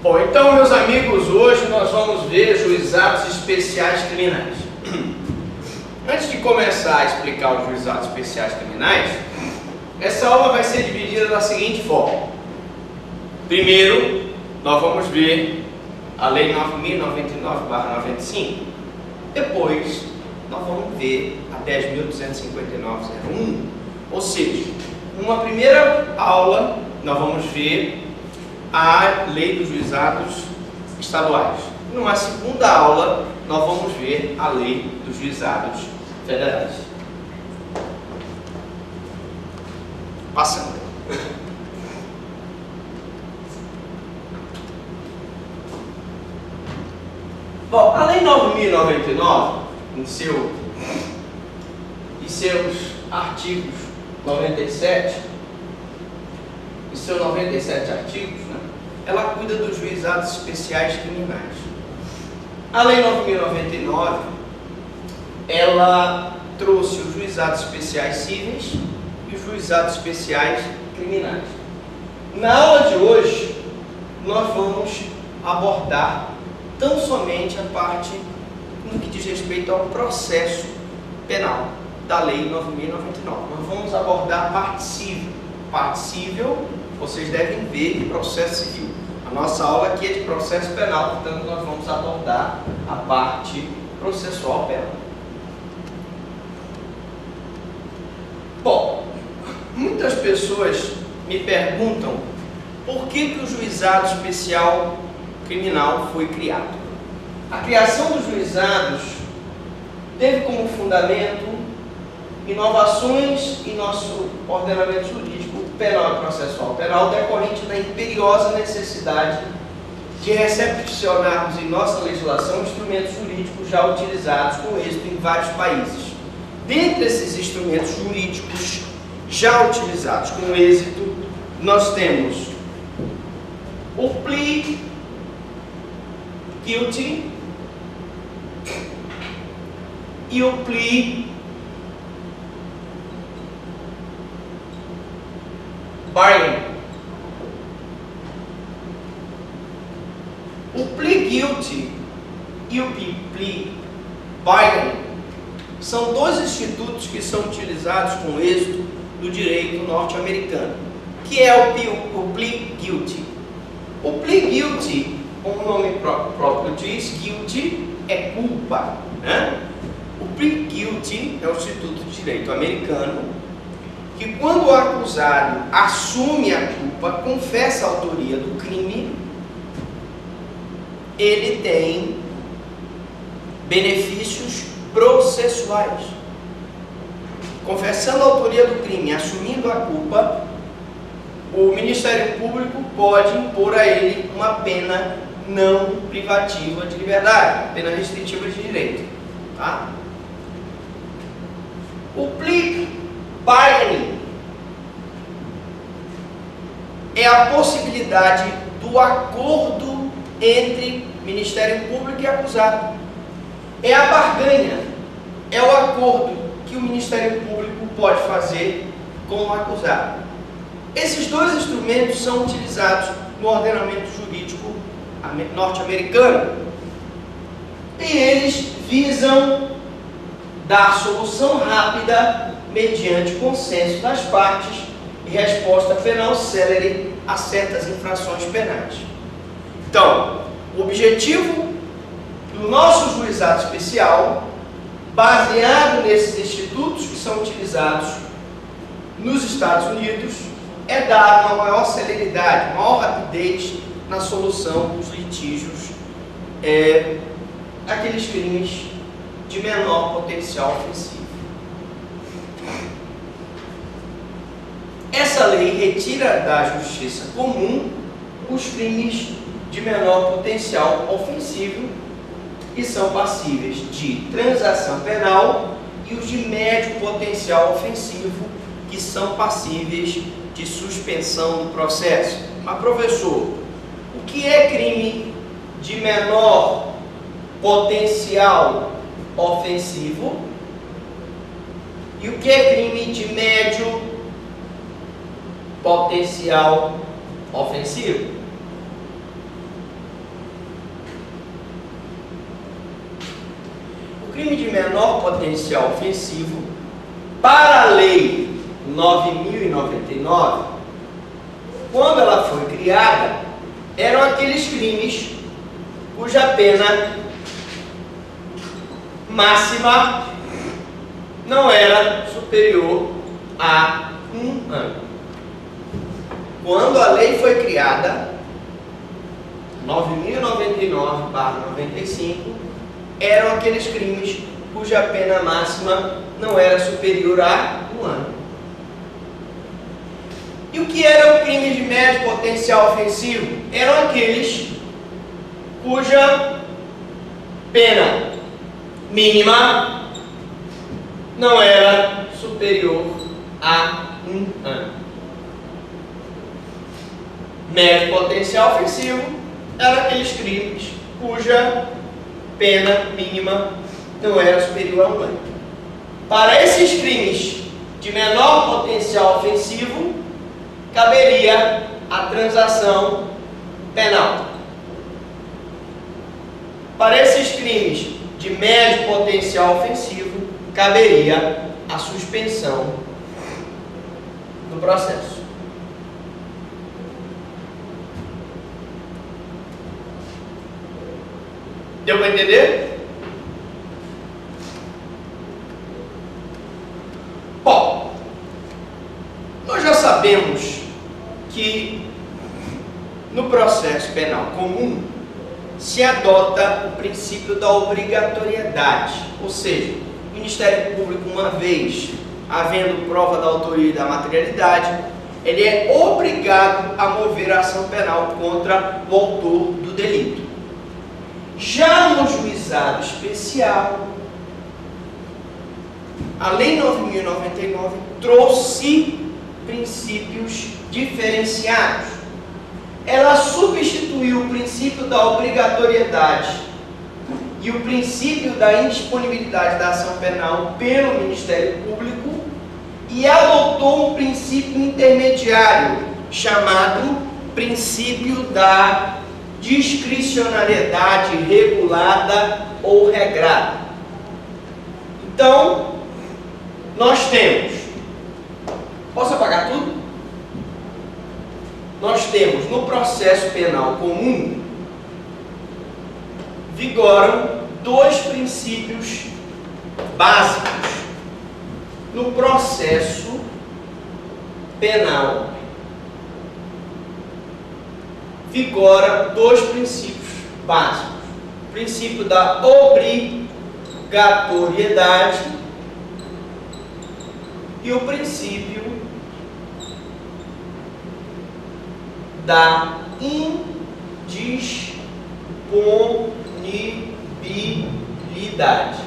Bom, então, meus amigos, hoje nós vamos ver juizados especiais criminais. Antes de começar a explicar os juizados especiais criminais, essa aula vai ser dividida da seguinte forma. Primeiro, nós vamos ver a Lei 9.099/95. Depois, nós vamos ver a 10.259/01. Ou seja, numa primeira aula, nós vamos ver a Lei dos Juizados Estaduais. Numa segunda aula, nós vamos ver a Lei dos Juizados Federais. Passando. Bom, a Lei 9.099, em seus artigos 97, em seus 97 artigos, né, ela cuida dos juizados especiais criminais. A Lei 9.099, ela trouxe os juizados especiais cíveis e os juizados especiais criminais. Na aula de hoje, nós vamos abordar tão somente a parte no que diz respeito ao processo penal da Lei 9.099. Nós vamos abordar a parte civil. Parte civil, vocês devem ver processo civil. A nossa aula aqui é de processo penal, portanto nós vamos abordar a parte processual penal. Bom, muitas pessoas me perguntam por que o juizado especial criminal foi criado. A criação dos juizados teve como fundamento inovações em nosso ordenamento jurídico penal e processual penal decorrente da imperiosa necessidade de recepcionarmos em nossa legislação instrumentos jurídicos já utilizados com êxito em vários países. Dentre esses instrumentos jurídicos já utilizados com êxito, nós temos o plea guilty e o plea bargain. O plea guilty e o plea bargain são dois institutos que são utilizados com êxito no direito norte-americano. Que é o plea guilty? O plea guilty, como o nome próprio diz, guilty é culpa, né? O plea guilty é um instituto de direito americano que, quando o acusado assume a culpa, confessa a autoria do crime, ele tem benefícios processuais. Confessando a autoria do crime, assumindo a culpa, o Ministério Público pode impor a ele uma pena não privativa de liberdade, pena restritiva de direito. Tá? O plea bargaining é a possibilidade do acordo entre Ministério Público e acusado. É a barganha, é o acordo que o Ministério Público pode fazer com o acusado. Esses dois instrumentos são utilizados no ordenamento jurídico norte-americano e eles visam dar solução rápida mediante consenso das partes e resposta penal célere a certas infrações penais. Então, o objetivo do nosso juizado especial, baseado nesses institutos que são utilizados nos Estados Unidos, é dar uma maior celeridade, maior rapidez na solução dos litígios, aqueles crimes de menor potencial ofensivo. Essa lei retira da justiça comum os crimes de menor potencial ofensivo, que são passíveis de transação penal, e os de médio potencial ofensivo, que são passíveis de suspensão do processo. Mas, professor, o que é crime de menor potencial ofensivo e o que é crime de médio potencial ofensivo? crime de menor potencial ofensivo, para a Lei 9.099, quando ela foi criada, eram aqueles crimes cuja pena máxima não era superior a 1 ano. Quando a lei foi criada, 9.099/95, eram aqueles crimes cuja pena máxima não era superior a 1 ano. E o que eram crimes de médio potencial ofensivo? Eram aqueles cuja pena mínima não era superior a 1 ano. Médio potencial ofensivo eram aqueles crimes cuja pena mínima não era superior a 1 ano. Para esses crimes de menor potencial ofensivo, caberia a transação penal. Para esses crimes de médio potencial ofensivo, caberia a suspensão do processo. Deu para entender? Bom, nós já sabemos que no processo penal comum se adota o princípio da obrigatoriedade, ou seja, o Ministério Público, uma vez havendo prova da autoria e da materialidade, ele é obrigado a mover a ação penal contra o autor do delito. Já no juizado especial, a Lei 9.099 trouxe princípios diferenciados. Ela substituiu o princípio da obrigatoriedade e o princípio da indisponibilidade da ação penal pelo Ministério Público e adotou um princípio intermediário chamado princípio da discricionariedade regulada ou regrada. Então, nós temos, posso apagar tudo? Nós temos no processo penal comum, vigoram dois princípios básicos. No processo penal, vigora dois princípios básicos. O princípio da obrigatoriedade e o princípio da indisponibilidade.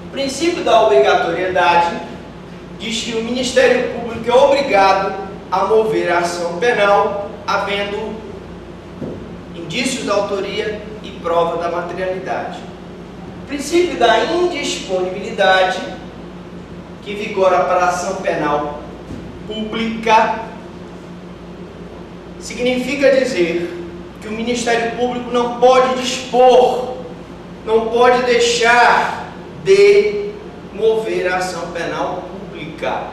O princípio da obrigatoriedade diz que o Ministério Público é obrigado a mover a ação penal havendo indícios da autoria e prova da materialidade. O princípio da indisponibilidade, que vigora para a ação penal pública, significa dizer que o Ministério Público não pode dispor, não pode deixar de mover a ação penal pública,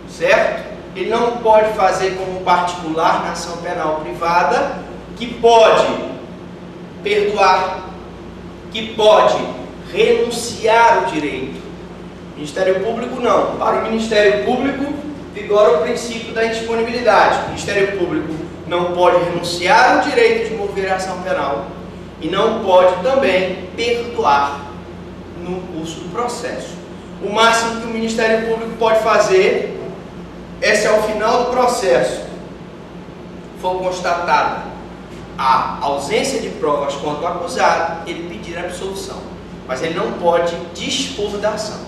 certo? Ele não pode fazer como particular na ação penal privada, que pode perdoar, que pode renunciar o direito. O Ministério Público não. Para o Ministério Público vigora o princípio da indisponibilidade. O Ministério Público não pode renunciar o direito de mover a ação penal e não pode também perdoar no curso do processo. O máximo que o Ministério Público pode fazer é, se ao final do processo for constatada a ausência de provas contra o acusado, ele pedir a absolução, mas ele não pode dispor da ação.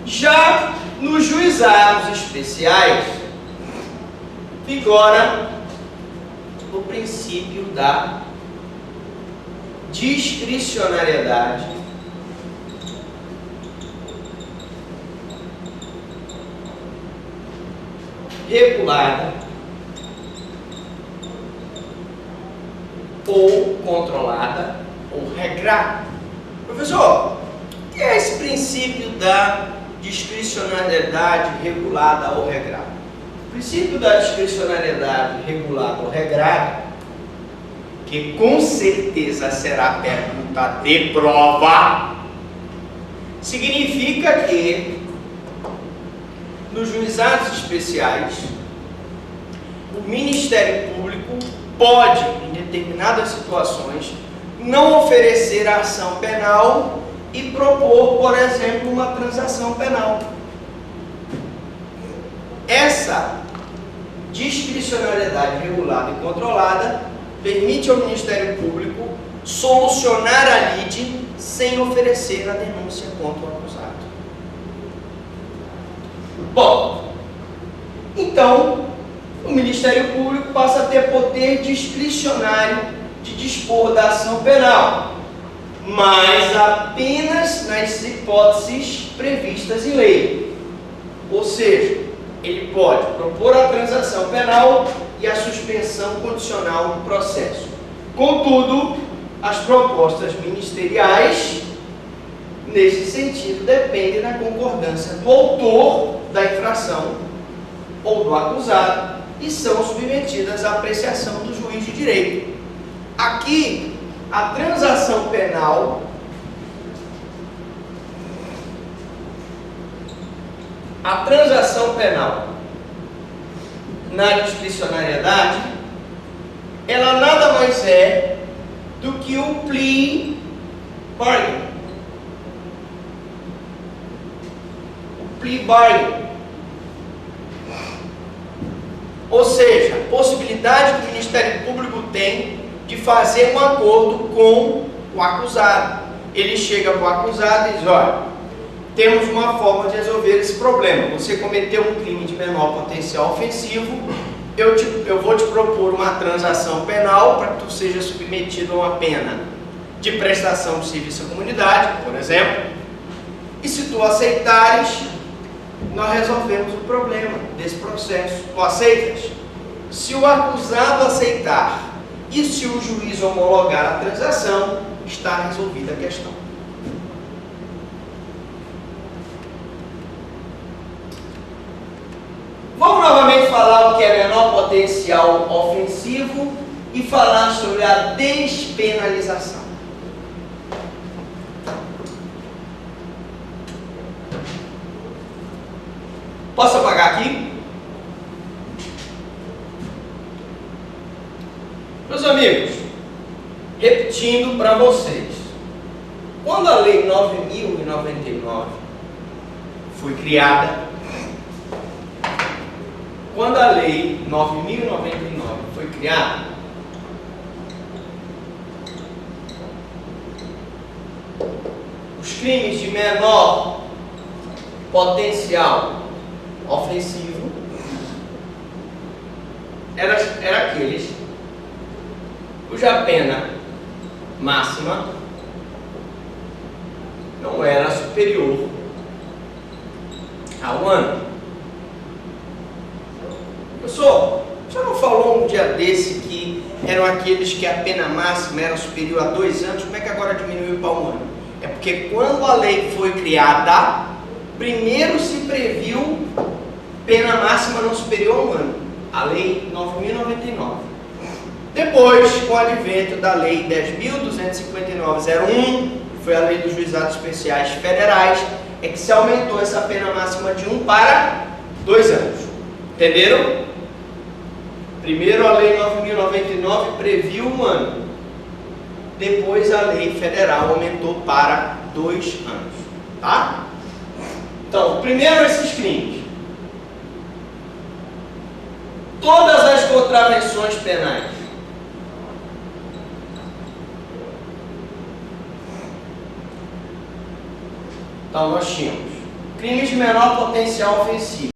Já nos juizados especiais, vigora o princípio da discricionariedade regulada ou controlada ou regrada. Professor, o que é esse princípio da discricionariedade regulada ou regrada? O princípio da discricionariedade regulada ou regrada, que com certeza será pergunta de prova, significa que nos juizados especiais o Ministério Público pode, em determinadas situações, não oferecer a ação penal e propor, por exemplo, uma transação penal. Essa discricionariedade regulada e controlada permite ao Ministério Público solucionar a lide sem oferecer a denúncia contra o acusado. Bom, então o Ministério Público passa a ter poder discricionário de dispor da ação penal, mas apenas nas hipóteses previstas em lei. Ou seja, ele pode propor a transação penal e a suspensão condicional do processo. Contudo, as propostas ministeriais, nesse sentido, dependem da concordância do autor da infração ou do acusado e são submetidas à apreciação do juiz de direito. Aqui, a transação penal na discricionariedade, ela nada mais é do que o plea bargain. O plea bargain. Ou seja, a possibilidade que o Ministério Público tem de fazer um acordo com o acusado. Ele chega para o acusado e diz: olha, temos uma forma de resolver esse problema. Você cometeu um crime de menor potencial ofensivo, eu vou te propor uma transação penal para que tu seja submetido a uma pena de prestação de serviço à comunidade, por exemplo, e se tu aceitares, nós resolvemos o problema desse processo. Tu aceitas? Se o acusado aceitar e se o juiz homologar a transação, está resolvida a questão. Vamos novamente falar o que é menor potencial ofensivo e falar sobre a despenalização. Posso apagar aqui? Meus amigos, repetindo para vocês, quando a Lei 9.099 foi criada, os crimes de menor potencial ofensivo era aqueles cuja pena máxima não era superior a 1 ano. Professor, o senhor não falou um dia desse que eram aqueles que a pena máxima era superior a 2 anos? Como é que agora diminuiu para 1 ano? É porque quando a lei foi criada, primeiro se previu pena máxima não superior a 1 ano, a Lei 9.099. Depois, com o advento da Lei 10.259/01, que foi a Lei dos Juizados Especiais Federais, é que se aumentou essa pena máxima de 1 para 2 anos. Entenderam? Primeiro a Lei 9.099 previu 1 ano. Depois a Lei Federal aumentou para 2 anos. Tá? Então, primeiro esses crimes. Todas as contravenções penais. Então, nós tínhamos crimes de menor potencial ofensivo.